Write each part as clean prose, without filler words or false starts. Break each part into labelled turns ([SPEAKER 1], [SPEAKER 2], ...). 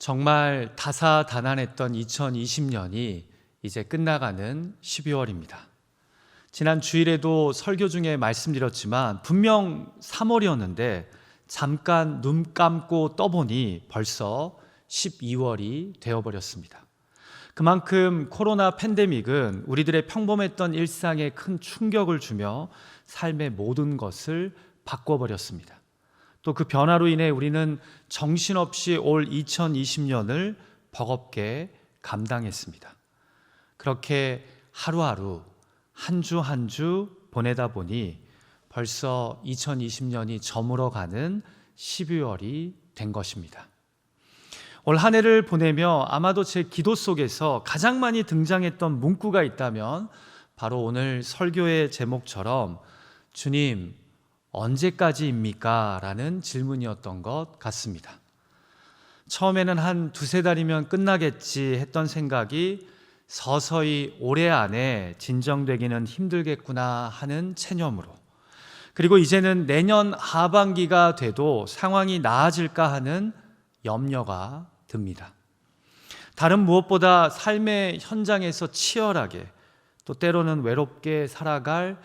[SPEAKER 1] 정말 다사다난했던 2020년이 이제 끝나가는 12월입니다. 지난 주일에도 설교 중에 말씀드렸지만 분명 3월이었는데 잠깐 눈 감고 떠보니 벌써 12월이 되어버렸습니다. 그만큼 코로나 팬데믹은 우리들의 평범했던 일상에 큰 충격을 주며 삶의 모든 것을 바꿔버렸습니다. 또 그 변화로 인해 우리는 정신없이 올 2020년을 버겁게 감당했습니다. 그렇게 하루하루 한 주 한 주 보내다 보니 벌써 2020년이 저물어가는 12월이 된 것입니다. 올 한 해를 보내며 아마도 제 기도 속에서 가장 많이 등장했던 문구가 있다면 바로 오늘 설교의 제목처럼 주님 언제까지입니까? 라는 질문이었던 것 같습니다. 처음에는 한 두세 달이면 끝나겠지 했던 생각이 서서히 올해 안에 진정되기는 힘들겠구나 하는 체념으로, 그리고 이제는 내년 하반기가 돼도 상황이 나아질까 하는 염려가 듭니다. 다른 무엇보다 삶의 현장에서 치열하게 또 때로는 외롭게 살아갈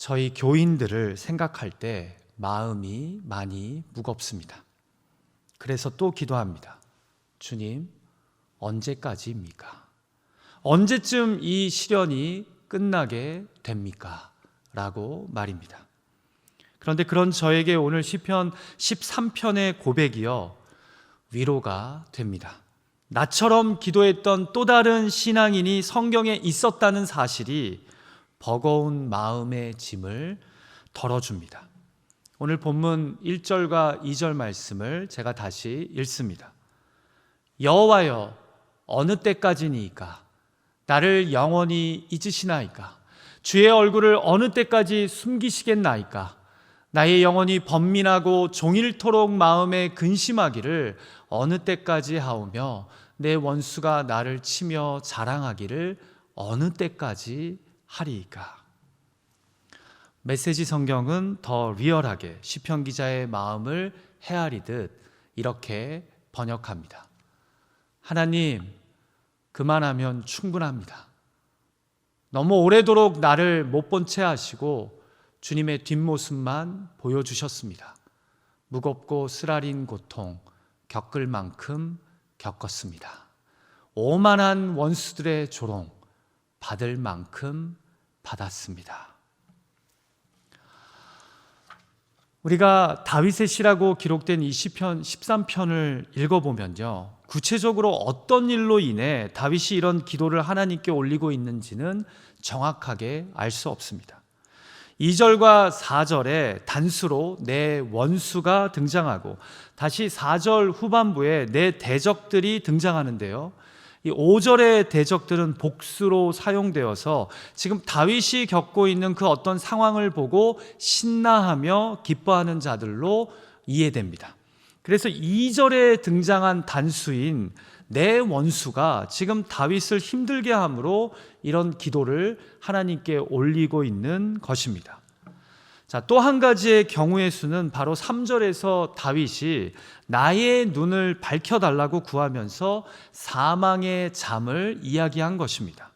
[SPEAKER 1] 저희 교인들을 생각할 때 마음이 많이 무겁습니다. 그래서 또 기도합니다. 주님, 언제까지입니까? 언제쯤 이 시련이 끝나게 됩니까? 라고 말입니다. 그런데 그런 저에게 오늘 시편 13편의 고백이요 위로가 됩니다. 나처럼 기도했던 또 다른 신앙인이 성경에 있었다는 사실이 버거운 마음의 짐을 덜어줍니다. 오늘 본문 1절과 2절 말씀을 제가 다시 읽습니다. 여호와여 어느 때까지니이까 나를 영원히 잊으시나이까 주의 얼굴을 어느 때까지 숨기시겠나이까 나의 영혼이 번민하고 종일토록 마음에 근심하기를 어느 때까지 하오며 내 원수가 나를 치며 자랑하기를 어느 때까지 하리이까. 메시지 성경은 더 리얼하게 시편 기자의 마음을 헤아리듯 이렇게 번역합니다. 하나님, 그만하면 충분합니다. 너무 오래도록 나를 못 본 채 하시고 주님의 뒷모습만 보여주셨습니다. 무겁고 쓰라린 고통 겪을 만큼 겪었습니다. 오만한 원수들의 조롱 받을 만큼 받았습니다. 우리가 다윗의 시라고 기록된 이 시편 13편을 읽어보면요, 구체적으로 어떤 일로 인해 다윗이 이런 기도를 하나님께 올리고 있는지는 정확하게 알 수 없습니다. 2절과 4절에 단수로 내 원수가 등장하고 다시 4절 후반부에 내 대적들이 등장하는데요, 이 5절의 대적들은 복수로 사용되어서 지금 다윗이 겪고 있는 그 어떤 상황을 보고 신나하며 기뻐하는 자들로 이해됩니다. 그래서 2절에 등장한 단수인 내 원수가 지금 다윗을 힘들게 함으로 이런 기도를 하나님께 올리고 있는 것입니다. 자, 또 한 가지의 경우의 수는 바로 3절에서 다윗이 나의 눈을 밝혀달라고 구하면서 사망의 잠을 이야기한 것입니다.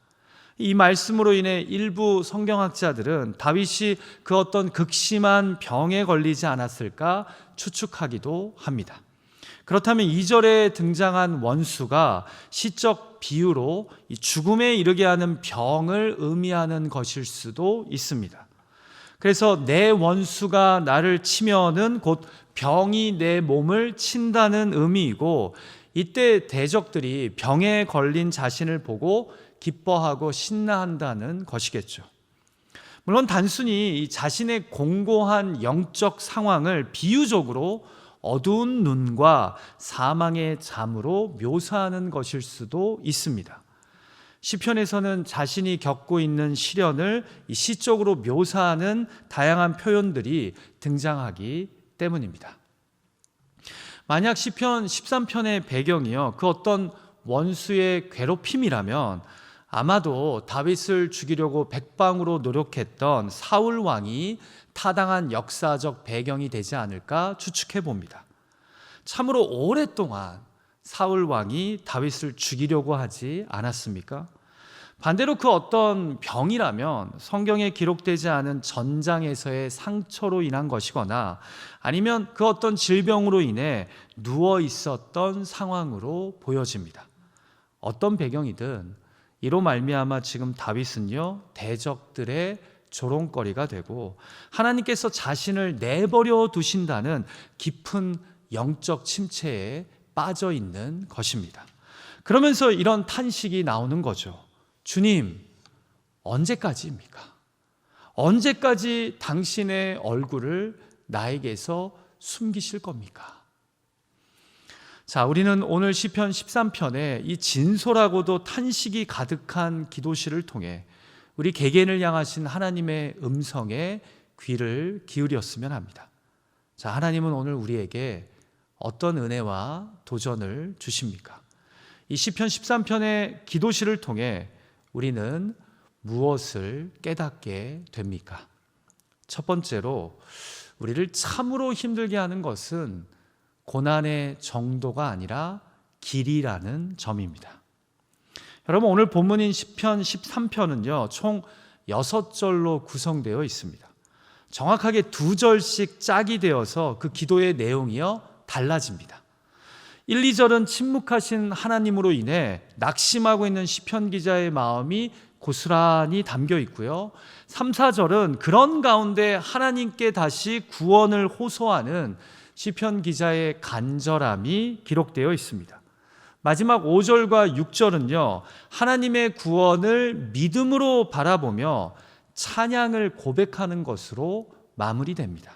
[SPEAKER 1] 이 말씀으로 인해 일부 성경학자들은 다윗이 그 어떤 극심한 병에 걸리지 않았을까 추측하기도 합니다. 그렇다면 2절에 등장한 원수가 시적 비유로 죽음에 이르게 하는 병을 의미하는 것일 수도 있습니다. 그래서 내 원수가 나를 치면은 곧 병이 내 몸을 친다는 의미이고, 이때 대적들이 병에 걸린 자신을 보고 기뻐하고 신나한다는 것이겠죠. 물론 단순히 이 자신의 공고한 영적 상황을 비유적으로 어두운 눈과 사망의 잠으로 묘사하는 것일 수도 있습니다. 시편에서는 자신이 겪고 있는 시련을 시적으로 묘사하는 다양한 표현들이 등장하기 때문입니다. 만약 시편 13편의 배경이요 그 어떤 원수의 괴롭힘이라면 아마도 다윗을 죽이려고 백방으로 노력했던 사울 왕이 타당한 역사적 배경이 되지 않을까 추측해 봅니다. 참으로 오랫동안 사울 왕이 다윗을 죽이려고 하지 않았습니까? 반대로 그 어떤 병이라면 성경에 기록되지 않은 전장에서의 상처로 인한 것이거나 아니면 그 어떤 질병으로 인해 누워 있었던 상황으로 보여집니다. 어떤 배경이든 이로 말미암아 지금 다윗은요, 대적들의 조롱거리가 되고 하나님께서 자신을 내버려 두신다는 깊은 영적 침체에 빠져 있는 것입니다. 그러면서 이런 탄식이 나오는 거죠. 주님, 언제까지입니까? 언제까지 당신의 얼굴을 나에게서 숨기실 겁니까? 자, 우리는 오늘 시편 13편에 이 진솔하고도 탄식이 가득한 기도시를 통해 우리 개개인을 향하신 하나님의 음성에 귀를 기울였으면 합니다. 자, 하나님은 오늘 우리에게 어떤 은혜와 도전을 주십니까? 이 시편 13편의 기도시를 통해 우리는 무엇을 깨닫게 됩니까? 첫 번째로 우리를 참으로 힘들게 하는 것은 고난의 정도가 아니라 길이라는 점입니다. 여러분, 오늘 본문인 시편 13편은요 총 6절로 구성되어 있습니다. 정확하게 2절씩 짝이 되어서 그 기도의 내용이요 달라집니다. 1, 2절은 침묵하신 하나님으로 인해 낙심하고 있는 시편 기자의 마음이 고스란히 담겨 있고요, 3, 4절은 그런 가운데 하나님께 다시 구원을 호소하는 시편 기자의 간절함이 기록되어 있습니다. 마지막 5절과 6절은요 하나님의 구원을 믿음으로 바라보며 찬양을 고백하는 것으로 마무리됩니다.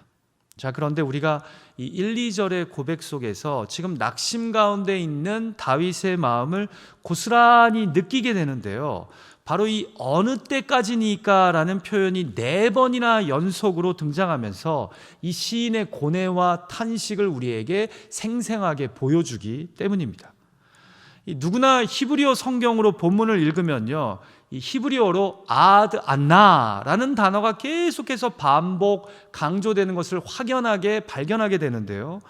[SPEAKER 1] 자, 그런데 우리가 이 1, 2절의 고백 속에서 지금 낙심 가운데 있는 다윗의 마음을 고스란히 느끼게 되는데요, 바로 이 어느 때까지니까 라는 표현이 4번이나 연속으로 등장하면서 이 시인의 고뇌와 탄식을 우리에게 생생하게 보여주기 때문입니다. 누구나 히브리어 성경으로 본문을 읽으면요, 이 히브리어로 아드 안나라는 단어가 계속해서 반복 강조되는 것을 확연하게 발견하게 되는데요,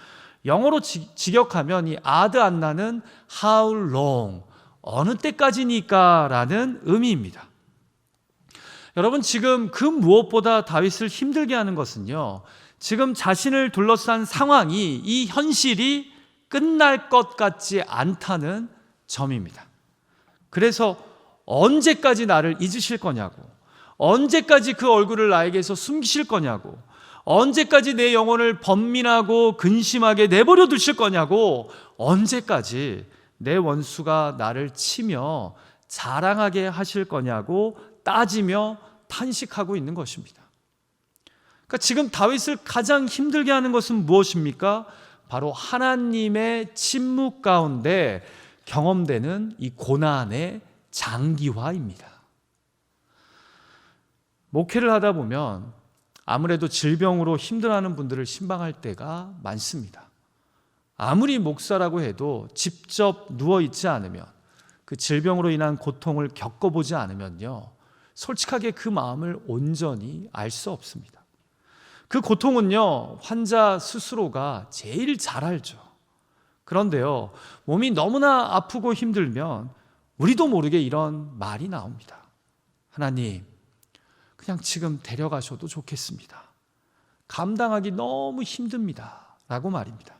[SPEAKER 1] 영어로 직역하면 이 아드 안나는 how long, 어느 때까지니까 라는 의미입니다. 여러분, 지금 그 무엇보다 다윗을 힘들게 하는 것은요, 지금 자신을 둘러싼 상황이, 이 현실이 끝날 것 같지 않다는 점입니다. 그래서 언제까지 나를 잊으실 거냐고, 언제까지 그 얼굴을 나에게서 숨기실 거냐고, 언제까지 내 영혼을 번민하고 근심하게 내버려 두실 거냐고, 언제까지 내 원수가 나를 치며 자랑하게 하실 거냐고 따지며 탄식하고 있는 것입니다. 그러니까 지금 다윗을 가장 힘들게 하는 것은 무엇입니까? 바로 하나님의 침묵 가운데 경험되는 이 고난의 장기화입니다. 목회를 하다 보면 아무래도 질병으로 힘들어하는 분들을 신방할 때가 많습니다. 아무리 목사라고 해도 직접 누워있지 않으면, 그 질병으로 인한 고통을 겪어보지 않으면요, 솔직하게 그 마음을 온전히 알 수 없습니다. 그 고통은요, 환자 스스로가 제일 잘 알죠. 그런데요, 몸이 너무나 아프고 힘들면 우리도 모르게 이런 말이 나옵니다. 하나님, 그냥 지금 데려가셔도 좋겠습니다. 감당하기 너무 힘듭니다. 라고 말입니다.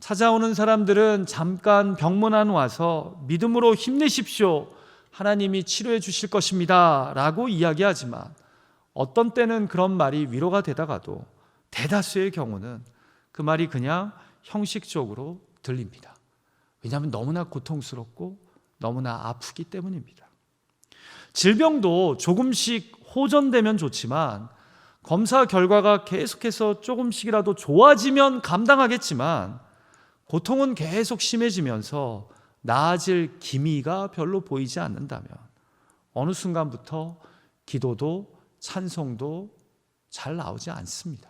[SPEAKER 1] 찾아오는 사람들은 잠깐 병문안 와서 믿음으로 힘내십시오, 하나님이 치료해 주실 것입니다 라고 이야기하지만, 어떤 때는 그런 말이 위로가 되다가도 대다수의 경우는 그 말이 그냥 형식적으로 들립니다. 왜냐하면 너무나 고통스럽고 너무나 아프기 때문입니다. 질병도 조금씩 호전되면 좋지만, 검사 결과가 계속해서 조금씩이라도 좋아지면 감당하겠지만, 고통은 계속 심해지면서 나아질 기미가 별로 보이지 않는다면 어느 순간부터 기도도 찬송도 잘 나오지 않습니다.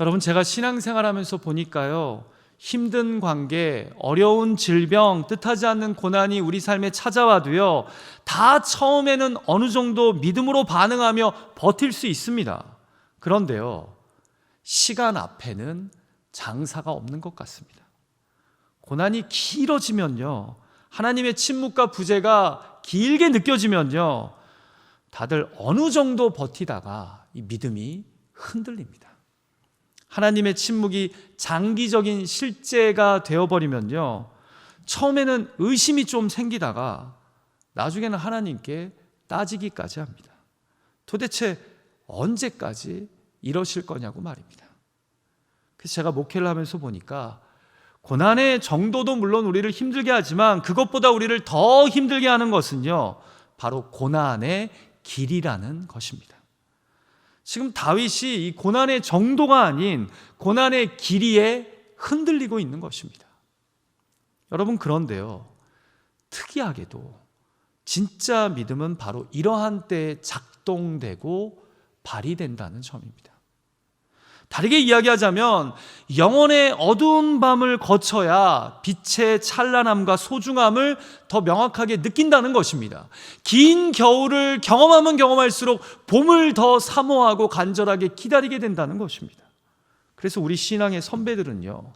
[SPEAKER 1] 여러분, 제가 신앙생활하면서 보니까요, 힘든 관계, 어려운 질병, 뜻하지 않는 고난이 우리 삶에 찾아와도요, 다 처음에는 어느 정도 믿음으로 반응하며 버틸 수 있습니다. 그런데요, 시간 앞에는 장사가 없는 것 같습니다. 고난이 길어지면요, 하나님의 침묵과 부재가 길게 느껴지면요, 다들 어느 정도 버티다가 이 믿음이 흔들립니다. 하나님의 침묵이 장기적인 실제가 되어버리면요, 처음에는 의심이 좀 생기다가 나중에는 하나님께 따지기까지 합니다. 도대체 언제까지 이러실 거냐고 말입니다. 그래서 제가 목회를 하면서 보니까 고난의 정도도 물론 우리를 힘들게 하지만 그것보다 우리를 더 힘들게 하는 것은요, 바로 고난의 길이라는 것입니다. 지금 다윗이 이 고난의 정도가 아닌 고난의 길이에 흔들리고 있는 것입니다. 여러분, 그런데요, 특이하게도 진짜 믿음은 바로 이러한 때에 작동되고 발휘된다는 점입니다. 다르게 이야기하자면 영혼의 어두운 밤을 거쳐야 빛의 찬란함과 소중함을 더 명확하게 느낀다는 것입니다. 긴 겨울을 경험하면 경험할수록 봄을 더 사모하고 간절하게 기다리게 된다는 것입니다. 그래서 우리 신앙의 선배들은요,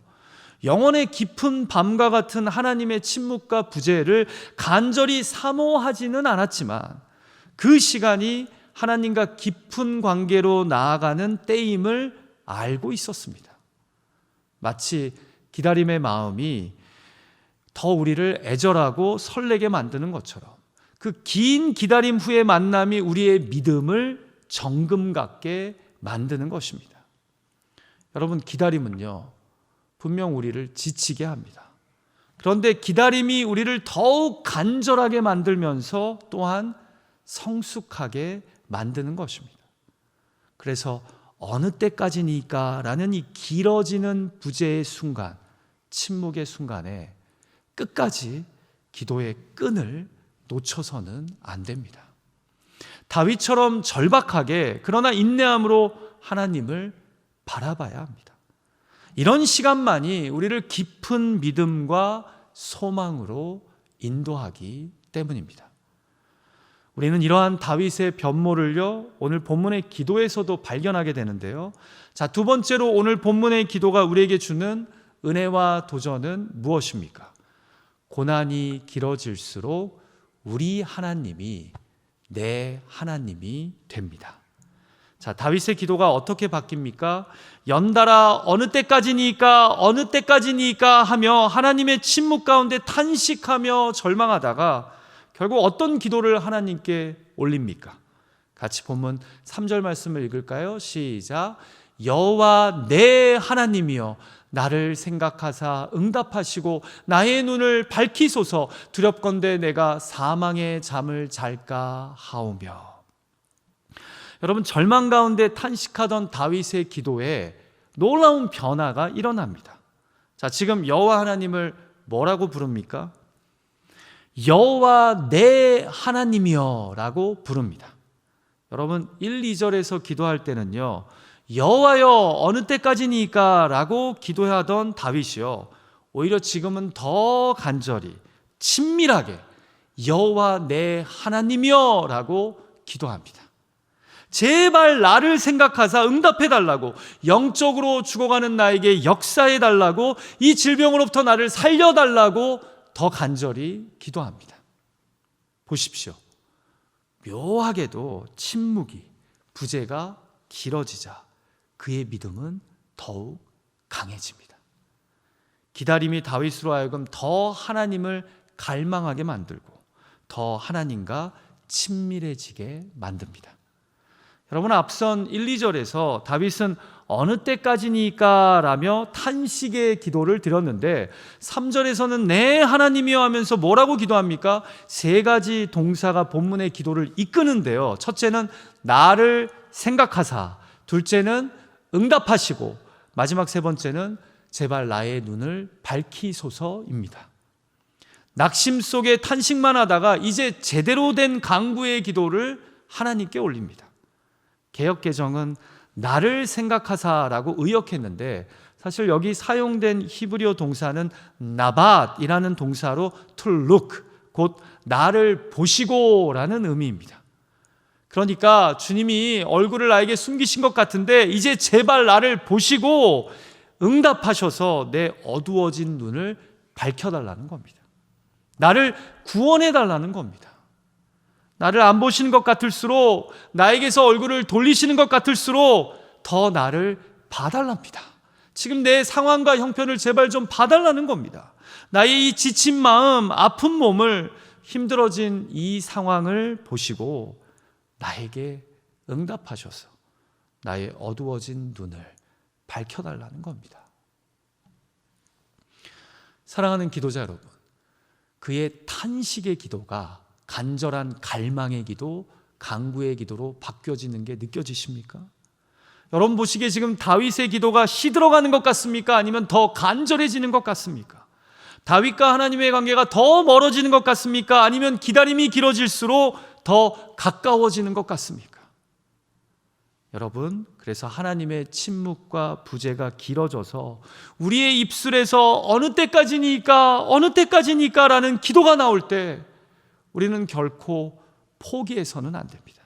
[SPEAKER 1] 영혼의 깊은 밤과 같은 하나님의 침묵과 부재를 간절히 사모하지는 않았지만 그 시간이 하나님과 깊은 관계로 나아가는 때임을 알고 있었습니다. 마치 기다림의 마음이 더 우리를 애절하고 설레게 만드는 것처럼 그 긴 기다림 후의 만남이 우리의 믿음을 정금 같게 만드는 것입니다. 여러분, 기다림은요, 분명 우리를 지치게 합니다. 그런데 기다림이 우리를 더욱 간절하게 만들면서 또한 성숙하게 만드는 것입니다. 그래서 어느 때까지니까 라는 이 길어지는 부재의 순간, 침묵의 순간에 끝까지 기도의 끈을 놓쳐서는 안 됩니다. 다윗처럼 절박하게 그러나 인내함으로 하나님을 바라봐야 합니다. 이런 시간만이 우리를 깊은 믿음과 소망으로 인도하기 때문입니다. 우리는 이러한 다윗의 변모를요, 오늘 본문의 기도에서도 발견하게 되는데요. 자, 두 번째로 오늘 본문의 기도가 우리에게 주는 은혜와 도전은 무엇입니까? 고난이 길어질수록 우리 하나님이 내 하나님이 됩니다. 자, 다윗의 기도가 어떻게 바뀝니까? 연달아 어느 때까지니까 하며 하나님의 침묵 가운데 탄식하며 절망하다가 결국 어떤 기도를 하나님께 올립니까? 같이 본문 3절 말씀을 읽을까요? 시작. 여호와 내 하나님이여 나를 생각하사 응답하시고 나의 눈을 밝히소서. 두렵건대 내가 사망의 잠을 잘까 하오며. 여러분, 절망 가운데 탄식하던 다윗의 기도에 놀라운 변화가 일어납니다. 자, 지금 여호와 하나님을 뭐라고 부릅니까? 여호와 내 하나님이여 라고 부릅니다. 여러분, 1, 2절에서 기도할 때는요, 여호와여 어느 때까지니까 라고 기도하던 다윗이요, 오히려 지금은 더 간절히 친밀하게 여호와 내 하나님이여 라고 기도합니다. 제발 나를 생각하사 응답해달라고, 영적으로 죽어가는 나에게 역사해달라고, 이 질병으로부터 나를 살려달라고 더 간절히 기도합니다. 보십시오. 묘하게도 침묵이, 부재가 길어지자 그의 믿음은 더욱 강해집니다. 기다림이 다윗으로 하여금 더 하나님을 갈망하게 만들고 더 하나님과 친밀해지게 만듭니다. 여러분, 앞선 1, 2절에서 다윗은 어느 때까지니까 라며 탄식의 기도를 드렸는데 3절에서는 내 하나님이여 하면서 뭐라고 기도합니까? 세 가지 동사가 본문의 기도를 이끄는데요. 첫째는 나를 생각하사, 둘째는 응답하시고, 마지막 세 번째는 제발 나의 눈을 밝히소서입니다. 낙심 속에 탄식만 하다가 이제 제대로 된 강구의 기도를 하나님께 올립니다. 개역개정은 나를 생각하사라고 의역했는데 사실 여기 사용된 히브리어 동사는 나밧이라는 동사로 to look, 곧 나를 보시고라는 의미입니다. 그러니까 주님이 얼굴을 나에게 숨기신 것 같은데 이제 제발 나를 보시고 응답하셔서 내 어두워진 눈을 밝혀달라는 겁니다. 나를 구원해달라는 겁니다. 나를 안 보시는 것 같을수록, 나에게서 얼굴을 돌리시는 것 같을수록 더 나를 봐달랍니다. 지금 내 상황과 형편을 제발 좀 봐달라는 겁니다. 나의 이 지친 마음, 아픈 몸을, 힘들어진 이 상황을 보시고 나에게 응답하셔서 나의 어두워진 눈을 밝혀달라는 겁니다. 사랑하는 기도자 여러분, 그의 탄식의 기도가 간절한 갈망의 기도, 간구의 기도로 바뀌어지는 게 느껴지십니까? 여러분 보시기에 지금 다윗의 기도가 시들어가는 것 같습니까? 아니면 더 간절해지는 것 같습니까? 다윗과 하나님의 관계가 더 멀어지는 것 같습니까? 아니면 기다림이 길어질수록 더 가까워지는 것 같습니까? 여러분, 그래서 하나님의 침묵과 부재가 길어져서 우리의 입술에서 어느 때까지니까 라는 기도가 나올 때 우리는 결코 포기해서는 안 됩니다.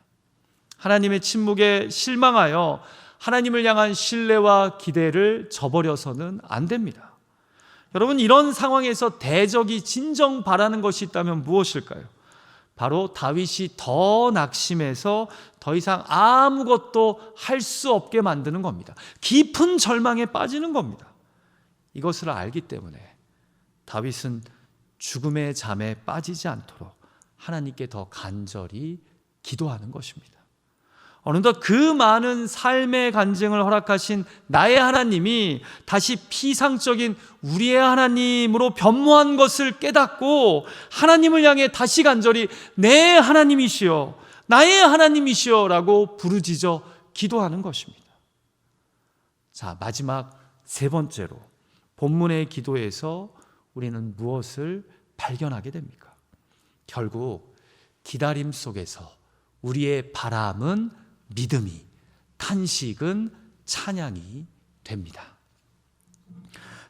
[SPEAKER 1] 하나님의 침묵에 실망하여 하나님을 향한 신뢰와 기대를 저버려서는 안 됩니다. 여러분, 이런 상황에서 대적이 진정 바라는 것이 있다면 무엇일까요? 바로 다윗이 더 낙심해서 더 이상 아무것도 할 수 없게 만드는 겁니다. 깊은 절망에 빠지는 겁니다. 이것을 알기 때문에 다윗은 죽음의 잠에 빠지지 않도록 하나님께 더 간절히 기도하는 것입니다. 어느덧 그 많은 삶의 간증을 허락하신 나의 하나님이 다시 피상적인 우리의 하나님으로 변모한 것을 깨닫고 하나님을 향해 다시 간절히 내 하나님이시여, 나의 하나님이시여 라고 부르짖어 기도하는 것입니다. 자, 마지막 세 번째로 본문의 기도에서 우리는 무엇을 발견하게 됩니까? 결국 기다림 속에서 우리의 바람은 믿음이, 탄식은 찬양이 됩니다.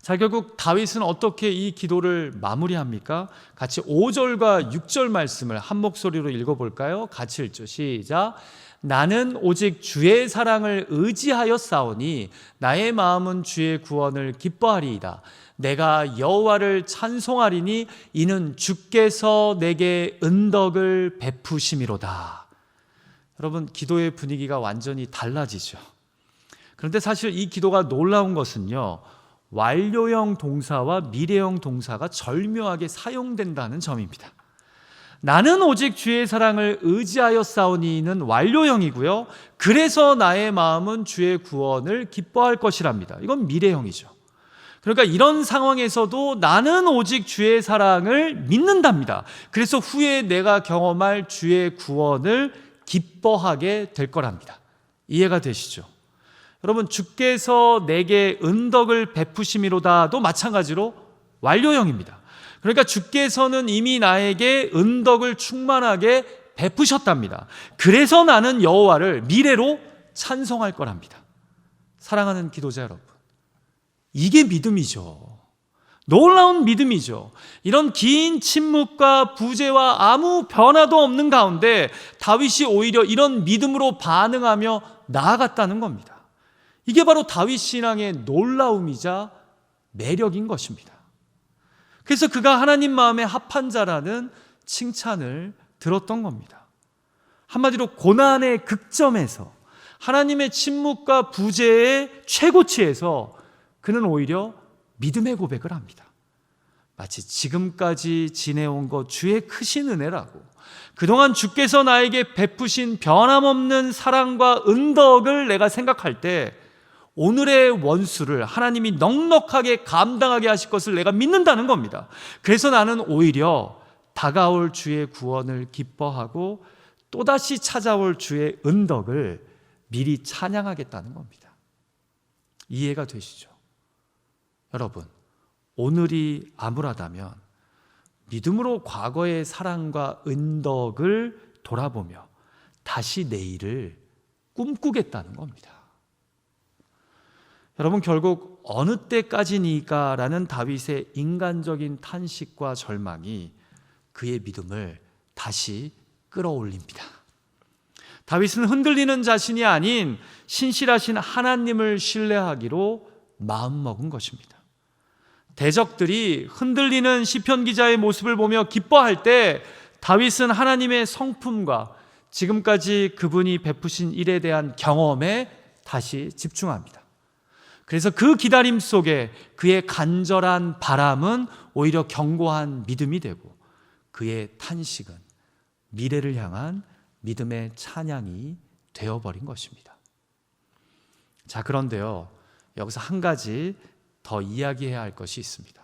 [SPEAKER 1] 자, 결국 다윗은 어떻게 이 기도를 마무리합니까? 같이 5절과 6절 말씀을 한 목소리로 읽어볼까요? 같이 읽죠. 시작. 나는 오직 주의 사랑을 의지하여 싸우니 나의 마음은 주의 구원을 기뻐하리이다. 내가 여호와를 찬송하리니 이는 주께서 내게 은덕을 베푸심이로다. 여러분, 기도의 분위기가 완전히 달라지죠. 그런데 사실 이 기도가 놀라운 것은요, 완료형 동사와 미래형 동사가 절묘하게 사용된다는 점입니다. 나는 오직 주의 사랑을 의지하여 싸우니는 완료형이고요, 그래서 나의 마음은 주의 구원을 기뻐할 것이랍니다. 이건 미래형이죠. 그러니까 이런 상황에서도 나는 오직 주의 사랑을 믿는답니다. 그래서 후에 내가 경험할 주의 구원을 기뻐하게 될 거랍니다. 이해가 되시죠? 여러분, 주께서 내게 은덕을 베푸심이로다도 마찬가지로 완료형입니다. 그러니까 주께서는 이미 나에게 은덕을 충만하게 베푸셨답니다. 그래서 나는 여호와를 미래로 찬송할 거랍니다. 사랑하는 기도자 여러분, 이게 믿음이죠. 놀라운 믿음이죠. 이런 긴 침묵과 부재와 아무 변화도 없는 가운데 다윗이 오히려 이런 믿음으로 반응하며 나아갔다는 겁니다. 이게 바로 다윗 신앙의 놀라움이자 매력인 것입니다. 그래서 그가 하나님 마음에 합한 자라는 칭찬을 들었던 겁니다. 한마디로 고난의 극점에서, 하나님의 침묵과 부재의 최고치에서 그는 오히려 믿음의 고백을 합니다. 마치 지금까지 지내온 것 주의 크신 은혜라고, 그동안 주께서 나에게 베푸신 변함없는 사랑과 은덕을 내가 생각할 때 오늘의 원수를 하나님이 넉넉하게 감당하게 하실 것을 내가 믿는다는 겁니다. 그래서 나는 오히려 다가올 주의 구원을 기뻐하고 또다시 찾아올 주의 은덕을 미리 찬양하겠다는 겁니다. 이해가 되시죠? 여러분, 오늘이 암울하다면 믿음으로 과거의 사랑과 은덕을 돌아보며 다시 내일을 꿈꾸겠다는 겁니다. 여러분, 결국 어느 때까지니까 라는 다윗의 인간적인 탄식과 절망이 그의 믿음을 다시 끌어올립니다. 다윗은 흔들리는 자신이 아닌 신실하신 하나님을 신뢰하기로 마음먹은 것입니다. 대적들이 흔들리는 시편 기자의 모습을 보며 기뻐할 때 다윗은 하나님의 성품과 지금까지 그분이 베푸신 일에 대한 경험에 다시 집중합니다. 그래서 그 기다림 속에 그의 간절한 바람은 오히려 견고한 믿음이 되고, 그의 탄식은 미래를 향한 믿음의 찬양이 되어버린 것입니다. 자, 그런데요, 여기서 한 가지 더 이야기해야 할 것이 있습니다.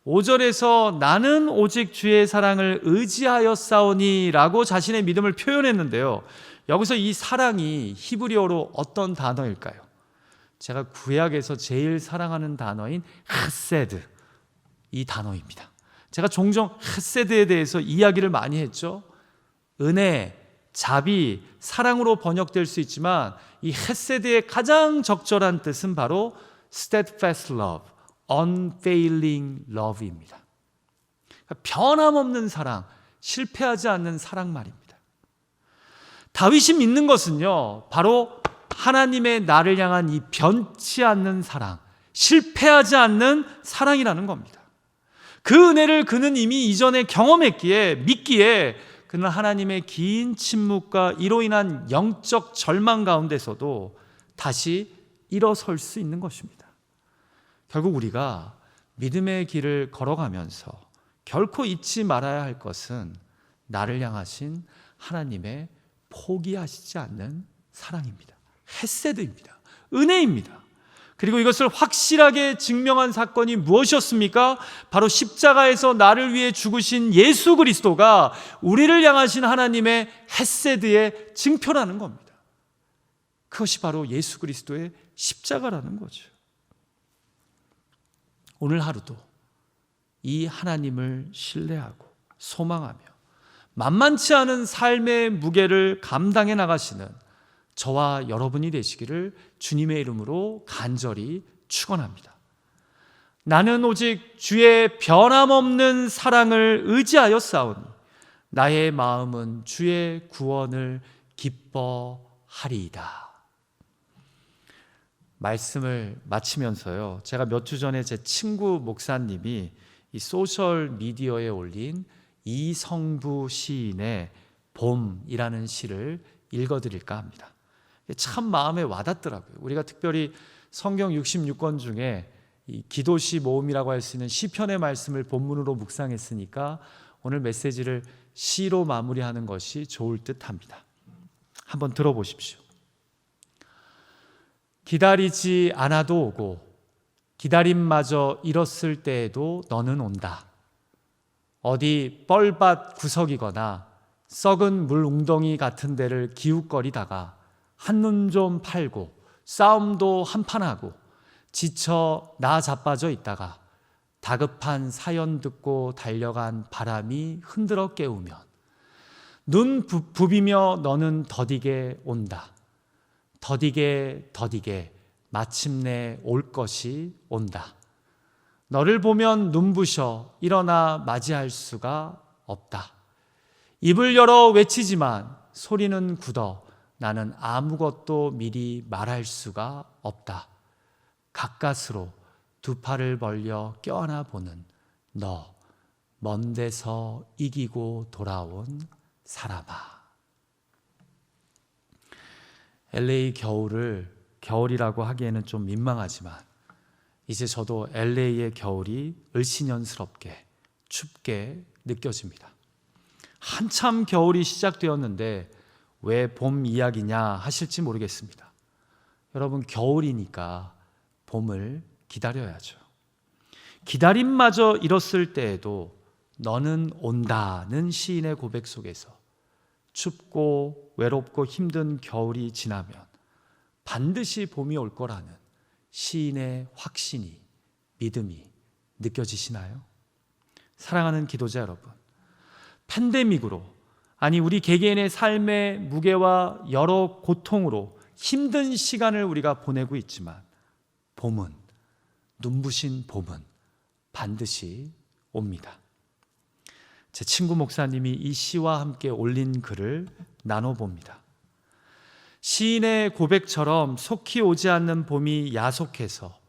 [SPEAKER 1] 5절에서 나는 오직 주의 사랑을 의지하였사오니 라고 자신의 믿음을 표현했는데요, 여기서 이 사랑이 히브리어로 어떤 단어일까요? 제가 구약에서 제일 사랑하는 단어인 헤세드, 이 단어입니다. 제가 종종 헤세드에 대해서 이야기를 많이 했죠. 은혜, 자비, 사랑으로 번역될 수 있지만 이 헤세드의 가장 적절한 뜻은 바로 steadfast love, unfailing love입니다. 변함없는 사랑, 실패하지 않는 사랑 말입니다. 다윗이 믿는 것은요, 바로 하나님의 나를 향한 이 변치 않는 사랑, 실패하지 않는 사랑이라는 겁니다. 그 은혜를 그는 이미 이전에 경험했기에, 믿기에 그는 하나님의 긴 침묵과 이로 인한 영적 절망 가운데서도 다시 일어설 수 있는 것입니다. 결국 우리가 믿음의 길을 걸어가면서 결코 잊지 말아야 할 것은 나를 향하신 하나님의 포기하시지 않는 사랑입니다. 헤세드입니다. 은혜입니다. 그리고 이것을 확실하게 증명한 사건이 무엇이었습니까? 바로 십자가에서 나를 위해 죽으신 예수 그리스도가 우리를 향하신 하나님의 헤세드의 증표라는 겁니다. 그것이 바로 예수 그리스도의 십자가라는 거죠. 오늘 하루도 이 하나님을 신뢰하고 소망하며 만만치 않은 삶의 무게를 감당해 나가시는 저와 여러분이 되시기를 주님의 이름으로 간절히 축원합니다. 나는 오직 주의 변함없는 사랑을 의지하여 싸우니 나의 마음은 주의 구원을 기뻐하리이다. 말씀을 마치면서요, 제가 몇 주 전에 제 친구 목사님이 이 소셜 미디어에 올린 이성부 시인의 봄이라는 시를 읽어드릴까 합니다. 참 마음에 와닿더라고요. 우리가 특별히 성경 66권 중에 이 기도시 모음이라고 할 수 있는 시편의 말씀을 본문으로 묵상했으니까 오늘 메시지를 시로 마무리하는 것이 좋을 듯합니다. 한번 들어보십시오. 기다리지 않아도 오고 기다림마저 잃었을 때에도 너는 온다. 어디 뻘밭 구석이거나 썩은 물 웅덩이 같은 데를 기웃거리다가 한눈 좀 팔고 싸움도 한판하고 지쳐 나 자빠져 있다가 다급한 사연 듣고 달려간 바람이 흔들어 깨우면 눈 부비며 너는 더디게 온다. 더디게 마침내 올 것이 온다. 너를 보면 눈부셔 일어나 맞이할 수가 없다. 입을 열어 외치지만 소리는 굳어 나는 아무것도 미리 말할 수가 없다. 가까스로 두 팔을 벌려 껴안아 보는 너, 먼 데서 이기고 돌아온 사람아. LA 겨울이라고 하기에는 좀 민망하지만 이제 저도 LA의 겨울이 을씨년스럽게 춥게 느껴집니다. 한참 겨울이 시작되었는데 왜 봄 이야기냐 하실지 모르겠습니다. 여러분, 겨울이니까 봄을 기다려야죠. 기다림마저 잃었을 때에도 너는 온다는 시인의 고백 속에서 춥고 외롭고 힘든 겨울이 지나면 반드시 봄이 올 거라는 시인의 확신이, 믿음이 느껴지시나요? 사랑하는 기도자 여러분, 팬데믹으로, 아니 우리 개개인의 삶의 무게와 여러 고통으로 힘든 시간을 우리가 보내고 있지만 봄은, 눈부신 봄은 반드시 옵니다. 제 친구 목사님이 이 시와 함께 올린 글을 나눠봅니다. 시인의 고백처럼 속히 오지 않는 봄이 야속해서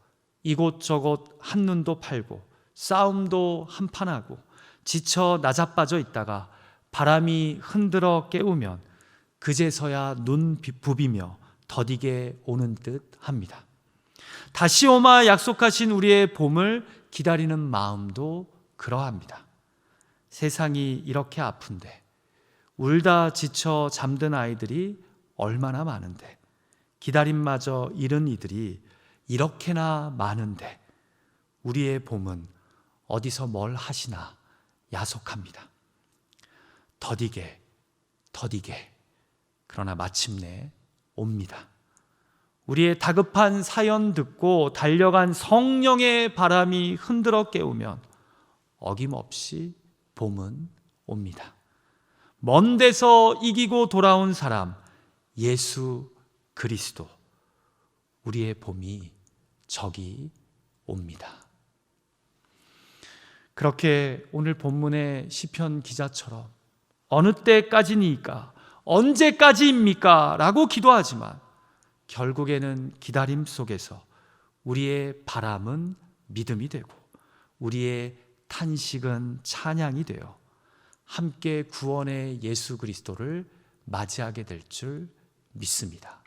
[SPEAKER 1] 이곳저곳 한눈도 팔고 싸움도 한판하고 지쳐 나자빠져 있다가 바람이 흔들어 깨우면 그제서야 눈 부비며 더디게 오는 듯 합니다. 다시 오마 약속하신 우리의 봄을 기다리는 마음도 그러합니다. 세상이 이렇게 아픈데, 울다 지쳐 잠든 아이들이 얼마나 많은데, 기다림마저 잃은 이들이 이렇게나 많은데, 우리의 봄은 어디서 뭘 하시나 야속합니다. 더디게 그러나 마침내 옵니다. 우리의 다급한 사연 듣고 달려간 성령의 바람이 흔들어 깨우면 어김없이 봄은 옵니다. 먼 데서 이기고 돌아온 사람, 예수 그리스도, 우리의 봄이 저기 옵니다. 그렇게 오늘 본문의 시편 기자처럼 어느 때까지니까, 언제까지입니까? 라고 기도하지만 결국에는 기다림 속에서 우리의 바람은 믿음이 되고 우리의 탄식은 찬양이 되어 함께 구원의 예수 그리스도를 맞이하게 될 줄 믿습니다.